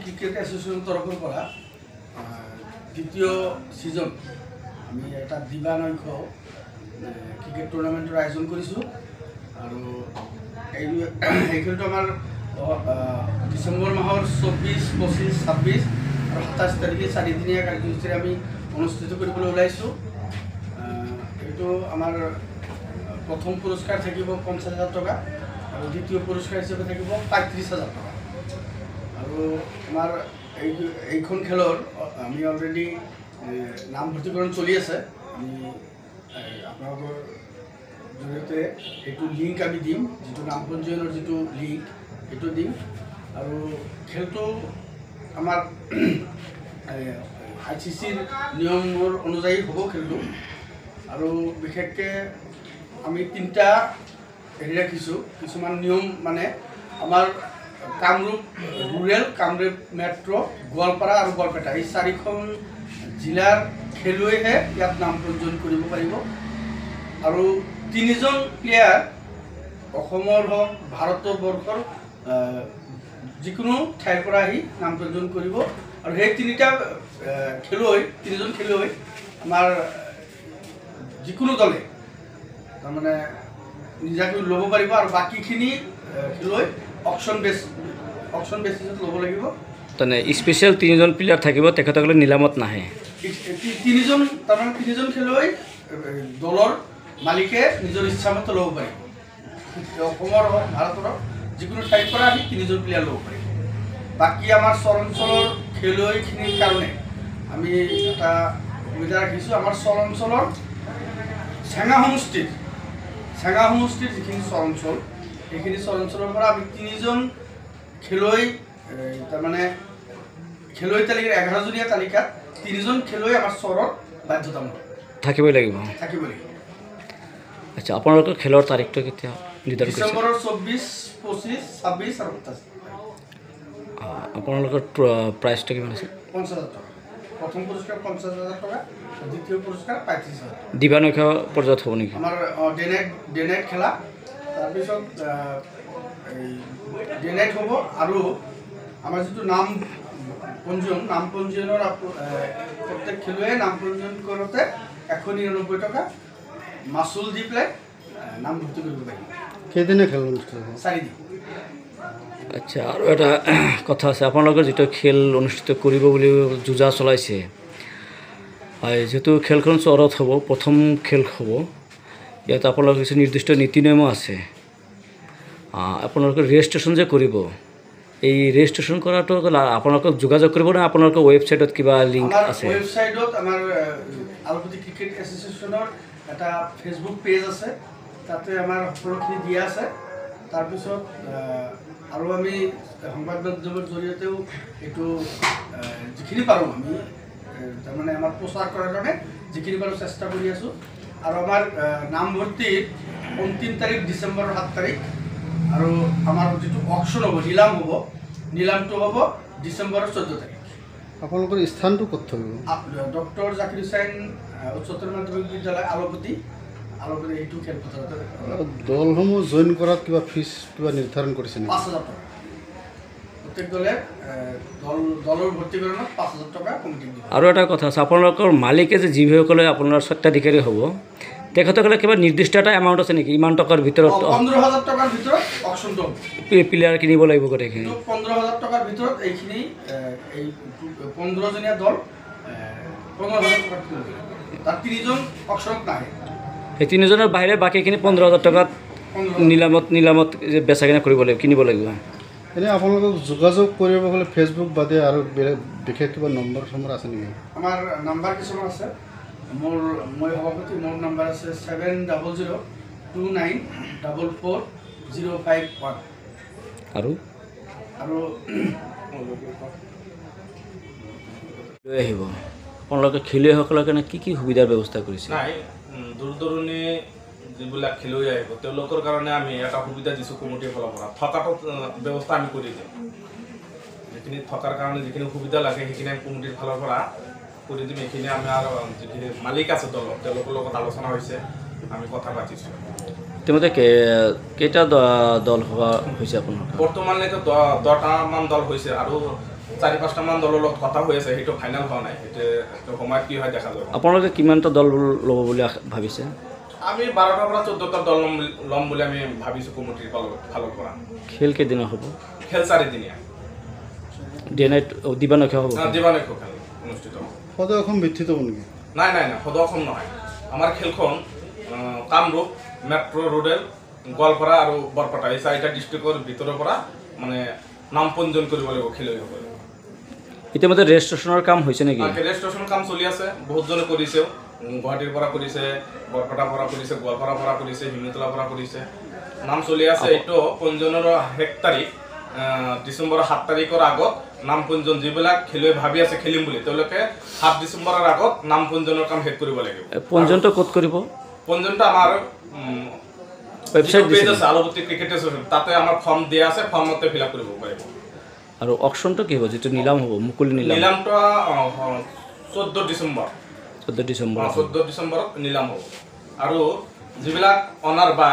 Cricket অ্যাসোসিয়েশনেৰ তৰফেৰ পৰা দ্বিতীয় সিজন আমি এটা দিবানৈক্য ক্ৰিকেট টুৰ্নামেন্টেৰ আয়োজন কৰিছোঁ আৰু এই খেলটো আমাৰ ডিসেম্বৰ মাহৰ 24, 25, 26 আৰু 27 তাৰিখে 4 দিনীয়া কাৰ্যসূচীৰে আমি অনুষ্ঠিত কৰিবলৈ ওলাইছোঁ। এইটো আমাৰ প্ৰথম পুৰস্কাৰ থাকিব 50,000 টকা আৰু দ্বিতীয় পুৰস্কাৰ হিচাপে থাকিব 35,000 টকা। আৰু আমাৰ এইখন খেলৰ আমি অলৰেডি নামভৰ্তিকৰণ চলি আছে। আমি আপোনালোকৰ জৰিয়তে এইটো লিংক আমি দিম, যিটো নাম পঞ্জীয়নৰ যিটো লিংক এইটো দিম। আৰু খেলটো আমাৰ ICCৰ নিয়মৰ অনুযায়ী হ'ব খেলটো। আৰু বিশেষকৈ আমি 3টা হেৰি ৰাখিছোঁ, কিছুমান নিয়ম মানে আমাৰ কামৰূপ ৰুৰেল, কামৰূপ মেট্ৰ', গোৱালপাৰা আৰু বৰপেটা এই 4খন জিলাৰ খেলুৱৈহে ইয়াত নাম পঞ্জীয়ন কৰিব পাৰিব। আৰু 3জন প্লেয়াৰ অসমৰ হওক ভাৰতবৰ্ষৰ যিকোনো ঠাইৰ পৰা আহি নাম পঞ্জীয়ন কৰিব। আৰু সেই 3জন খেলুৱৈ আমাৰ যিকোনো দলে তাৰমানে নিজাকৈ ল'ব পাৰিব। আৰু বাকীখিনি খেলুৱৈ অকশ্যন বেচিছত ল'ব লাগিব। মানে স্পেচিয়েল 3জন প্লেয়াৰ থাকিব, তেখেতসকলে নিলামত নাহে। 3জন খেলুৱৈ দলৰ মালিকে নিজৰ ইচ্ছামতে ল'ব পাৰিব। অসমৰ হওক ভাৰতৰ যিকোনো ঠাইৰ পৰা আহি 3জন প্লেয়াৰ ল'ব পাৰিব। বাকী আমাৰ চৰাঞ্চলৰ খেলুৱৈখিনিৰ কাৰণে আমি এটা সুবিধা ৰাখিছোঁ। আমাৰ চৰাঞ্চলৰ চেঙা সমষ্টিৰ যিখিনি চৰাঞ্চল, সেইখিনি চৰাঞ্চলৰ পৰা আমি 3জন খেলুৱৈ তাৰমানে খেলুৱৈ তালিকাৰ 11জনীয়া তালিকাত 3জন খেলুৱৈ আমাৰ চহৰত বাধ্যতামূলক থাকিবই লাগিব। আচ্ছা, আপোনালোকৰ খেলৰ তাৰিখটো কেতিয়া নিৰ্ধাৰণ কৰিছে? ডিচেম্বৰৰ 24, 25, 26 আৰু 27। আপোনালোকৰ প্ৰাইচটো কিমান আছে? 50,000 টকা। প্ৰথম পুৰস্কাৰ 50,000 টকা, দ্বিতীয় পুৰস্কাৰ 35,000। দিবানৈক্য পৰ্যায়ত হ'ব নেকি? আমাৰ ডে নাইট খেলা, তাৰপিছত ডে নাইট হ'ব। আৰু আমাৰ যিটো নাম পঞ্জীয়নৰ প্ৰত্যেক খেলুৱৈয়ে নাম পঞ্জীয়ন কৰোঁতে 199 টকা মাচুল দি পেলাই নামভৰ্তি কৰিব পাৰিব। কেইদিনীয়া খেল অনুষ্ঠিত হ'ব? 4 দিন। আচ্ছা, আৰু এটা কথা আছে, আপোনালোকৰ যিটো খেল অনুষ্ঠিত কৰিব বুলি যোজা চলাইছে, যিহেতু খেলখন চহৰত হ'ব, প্ৰথম খেল হ'ব, ইয়াত আপোনালোকৰ কিছু নিৰ্দিষ্ট নীতি নিয়মো আছে। আপোনালোকৰ ৰেজিষ্ট্ৰেশ্যন যে কৰিব, এই ৰেজিষ্ট্ৰেশ্যন কৰাটো আপোনালোকক যোগাযোগ কৰিব নে আপোনালোকৰ ৱেবছাইটত কিবা লিংক আছে? ৱেবছাইটত আমাৰ আলুপতি ক্ৰিকেট এছ'চিয়েশ্যনৰ এটা ফেচবুক পেজ আছে, তাতে আমাৰ সকলোখিনি দিয়া আছে। তাৰপিছত আৰু আমি সংবাদ মাধ্যমৰ জৰিয়তেও এইটো যিখিনি পাৰোঁ আমি তাৰমানে আমাৰ প্ৰচাৰ কৰাৰ কাৰণে যিখিনি পাৰোঁ চেষ্টা কৰি আছোঁ। আৰু আমাৰ নামভৰ্তিৰ অন্তিম তাৰিখ ডিচেম্বৰৰ 7 তাৰিখ। আৰু আমাৰ যিটো অকশ্যন হ'ব, নিলামটো হ'ব ডিচেম্বৰৰ 14 তাৰিখ। আপোনালোকৰ স্থানটো ক'ত থাকিব? ডক্টৰ জাকিৰ হুছেইন উচ্চতৰ মাধ্যমিক বিদ্যালয় আলুপতি এইটো খেলপথাৰতে। দলসমূহ জইন কৰাত কিবা ফিজ কিবা নিৰ্ধাৰণ কৰিছে নেকি? 5,000 টকা। প্ৰত্যেক দলে দলৰ ভৰ্তিকৰণত 5,000 টকা কমিটি দিব। আৰু এটা কথা আছে, আপোনালোকৰ মালিকে যে যিসকলে আপোনাৰ স্বত্বাধিকাৰী হ'ব, তেখেতসকলে কিবা নিৰ্দিষ্ট এটা এমাউণ্ট আছে নেকি? ইমান টকাৰ ভিতৰত 15,000 টকাৰ ভিতৰত অকশ্যনটো প্লেয়াৰ কিনিব লাগিব গোটেইখিনি? 15,000 টকাৰ ভিতৰত এইখিনি এই 15জনীয়া দল 15,000 টকা কিনিব লাগিব। তাত 3জন অকশ্যনত নাহে। সেই 3জনৰ বাহিৰে বাকীখিনি 15,000 টকাত নিলামত বেচা কিনা কৰিব লাগিব, কিনিব লাগিব। এনেই আপোনালোকক যোগাযোগ কৰিব গ'লে ফেচবুক বাদে আৰু বিশেষ কিবা নম্বৰ আছে নেকি? আমাৰ নাম্বাৰ কিছুমান আছে। মই সভাপতি, মোৰ নাম্বাৰ আছে 7002944051। আৰু লৈ আহিব আপোনালোকে খেলুৱৈসকলৰ কাৰণে কি সুবিধাৰ ব্যৱস্থা কৰিছে? নাই, দূৰ দূৰণি যিবিলাক খেলুৱৈ আহিব তেওঁলোকৰ কাৰণে আমি এটা সুবিধা দিছোঁ কমিটিৰ ফালৰ পৰা। থকাটো ব্যৱস্থা আমি কৰি দিম। যিখিনি থকাৰ কাৰণে যিখিনি সুবিধা লাগে সেইখিনি আমি কমিটিৰ ফালৰ পৰা কৰি দিম। এইখিনি আমাৰ যিখিনি মালিক আছে দলৰ, তেওঁলোকৰ লগত আলোচনা হৈছে, আমি কথা পাতিছোঁ। ইতিমধ্যে কেইটা দল হোৱা হৈছে আপোনাৰ? বৰ্তমানলৈকে 10টামান দল হৈছে আৰু 4-5টামান দলৰ লগত কথা হৈ আছে, সেইটো ফাইনেল হোৱা নাই, সেইটো সময়ত কি হয় দেখা যাব। আপোনালোকে কিমানটা দল ল'ব বুলি ভাবিছে? আমি 12টাৰ পৰা 14টা দল ল'ম বুলি আমি ভাবিছোঁ কমিটিৰ ফালৰ পৰা। খেল কেইদিনা হ'ব? খেল 4 দিনীয়া। ডে নাইট দিবানৈশ হ'ব? দিবানৈশ খেল অনুষ্ঠিত হ'ব। সদৌ অসম ভিত্তিত হ'ব নেকি? নাই সদৌ অসম নহয়। আমাৰ খেলখন কামৰূপ, মেট্ৰ' ৰুৰেল, গোৱালপাৰা আৰু বৰপেটা এই 4টা ডিষ্ট্ৰিক্টৰ ভিতৰৰ পৰা মানে নাম পঞ্জীয়ন কৰিব লাগিব খেলুৱৈসকলে। ইতিমধ্যে ৰেজিষ্ট্ৰেশ্যনৰ কাম হৈছে নেকি? ৰেজিষ্ট্ৰেশ্যনৰ কাম চলি আছে, বহুতজনে কৰিছেও। গুৱাহাটীৰ পৰা কৰিছে, বৰপেটাৰ পৰা কৰিছে, গোৱালপাৰাৰ পৰা কৰিছে, হিমতলাৰ পৰা কৰিছে, নাম চলি আছে। এইটো পঞ্জীয়নৰ শেষ তাৰিখ ডিচেম্বৰৰ 7 তাৰিখৰ আগত নাম পঞ্জীয়ন, যিবিলাক খেলুৱৈ ভাবি আছে খেলিম বুলি, তেওঁলোকে 7 ডিচেম্বৰৰ আগত নাম পঞ্জীয়নৰ কাম শেষ কৰিব লাগিব। পঞ্জীয়নটো ক'ত কৰিব? পঞ্জীয়নটো আমাৰ ৱেবছাইট আছে, আলুগুটি ক্ৰিকেট এছ'চিয়েশ্যন, তাতে আমাৰ ফৰ্ম দিয়া আছে, ফৰ্মতে ফিল আপ কৰিব পাৰিব। আৰু অকশ্যনটো কি হ'ব, যিটো নিলাম হ'ব, মুকলি নিলাম? নিলামটো 14 ডিচেম্বৰ। 14 ডিচেম্বৰ 14 ডিচেম্বৰত নিলাম হ'ব। আৰু যিবিলাক অনাৰ বা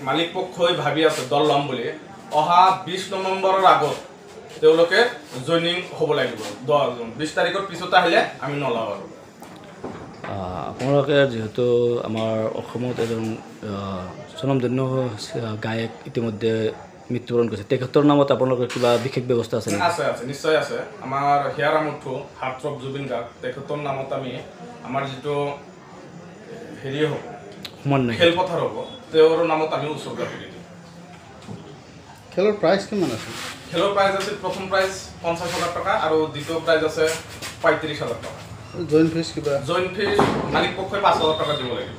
মালিক পক্ষই ভাবি আছে দল ল'ম বুলি, অহা 20 নৱেম্বৰৰ আগত তেওঁলোকে জইনিং হ'ব লাগিব। 20 তাৰিখৰ পিছত আহিলে আমি নলওঁ আৰু। আপোনালোকে যিহেতু আমাৰ অসমত এজন স্বনামধন্য গায়ক ইতিমধ্যে মৃত্যুবৰণ কৰিছে, তেখেতৰ নামত আপোনালোকৰ কিবা বিশেষ ব্যৱস্থা আছে নেকি? আছে, নিশ্চয় আছে। আমাৰ হিয়াৰ মুথু হাৰ্ট অফ জুবিন গাৰ্গ, তেখেতৰ নামত আমি আমাৰ যিটো হেৰি হ'ব, খেলপথাৰ হ'ব, তেওঁৰ নামত আমি উৎসৰ্গা কৰি দিম। খেলৰ প্ৰাইজ কিমান আছে? খেলৰ প্ৰাইজ আছে, প্ৰথম প্ৰাইজ 50,000 টকা আৰু দ্বিতীয় প্ৰাইজ আছে 35,000 টকা। জইন ফিজ কিবা? জইন ফিজ মালিক পক্ষই 5,000 টকা দিব লাগিব।